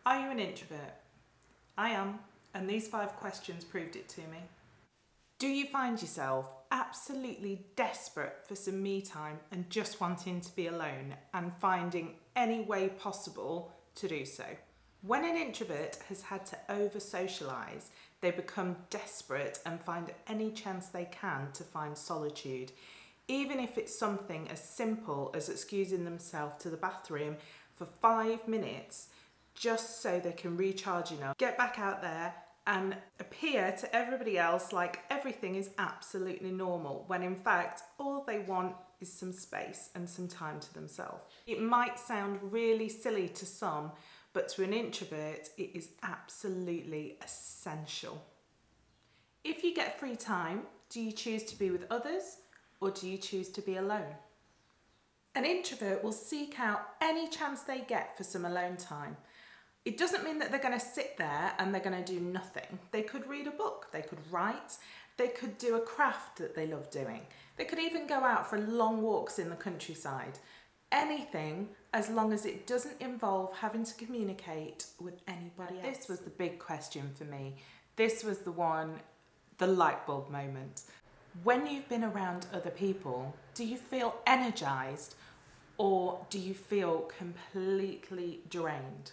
Are you an introvert? I am, and these 5 questions proved it to me. Do you find yourself absolutely desperate for some me time and just wanting to be alone and finding any way possible to do so? When an introvert has had to over-socialise, they become desperate and find any chance they can to find solitude, even if it's something as simple as excusing themselves to the bathroom for 5 minutes just so they can recharge enough, get back out there and appear to everybody else like everything is absolutely normal, when in fact all they want is some space and some time to themselves. It might sound really silly to some, but to an introvert it is absolutely essential. If you get free time, do you choose to be with others or do you choose to be alone? An introvert will seek out any chance they get for some alone time. It doesn't mean that they're going to sit there and they're going to do nothing. They could read a book, they could write, they could do a craft that they love doing. They could even go out for long walks in the countryside. Anything, as long as it doesn't involve having to communicate with anybody else. This was the big question for me. This was the one, the light bulb moment. When you've been around other people, do you feel energized or do you feel completely drained?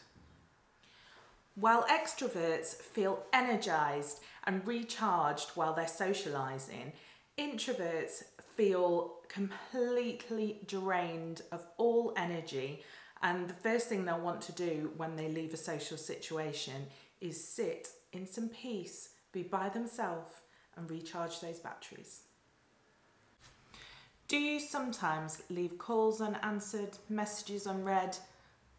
While extroverts feel energized and recharged while they're socializing, introverts feel completely drained of all energy, and the first thing they'll want to do when they leave a social situation is sit in some peace, be by themselves and recharge those batteries. Do you sometimes leave calls unanswered, messages unread,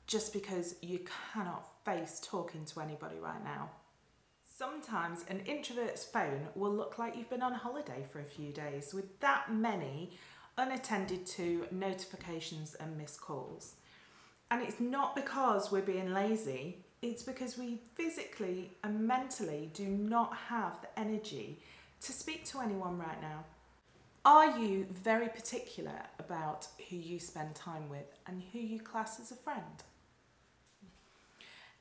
just because you cannot face talking to anybody right now? Sometimes an introvert's phone will look like you've been on holiday for a few days with that many unattended to notifications and missed calls. And it's not because we're being lazy, it's because we physically and mentally do not have the energy to speak to anyone right now. Are you very particular about who you spend time with and who you class as a friend?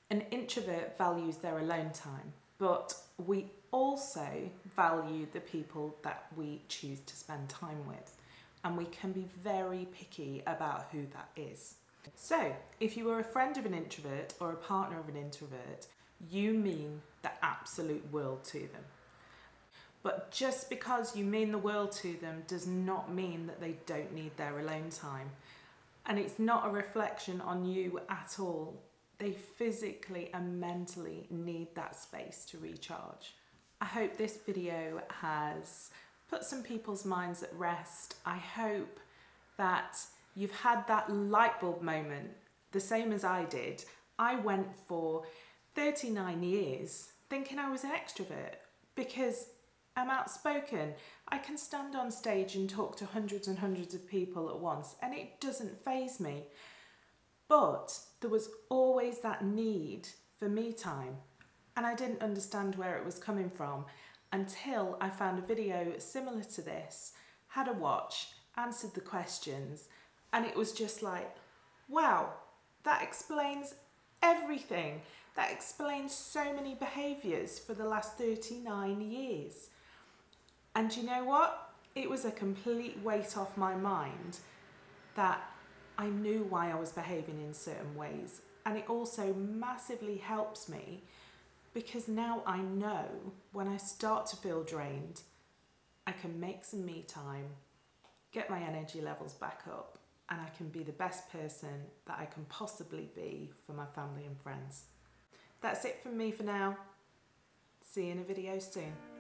An introvert values their alone time, but we also value the people that we choose to spend time with, and we can be very picky about who that is. So, if you are a friend of an introvert or a partner of an introvert, you mean the absolute world to them. But just because you mean the world to them does not mean that they don't need their alone time. And it's not a reflection on you at all. They physically and mentally need that space to recharge. I hope this video has put some people's minds at rest. I hope that you've had that light bulb moment, the same as I did. I went for 39 years thinking I was an extrovert because I'm outspoken. I can stand on stage and talk to hundreds and hundreds of people at once and it doesn't faze me. But there was always that need for me time, and I didn't understand where it was coming from until I found a video similar to this, had a watch, answered the questions, and it was just like, wow, that explains everything. That explains so many behaviours for the last 39 years. And you know what? It was a complete weight off my mind that I knew why I was behaving in certain ways, and it also massively helps me because now I know when I start to feel drained, I can make some me time, get my energy levels back up, and I can be the best person that I can possibly be for my family and friends. That's it from me for now. See you in a video soon.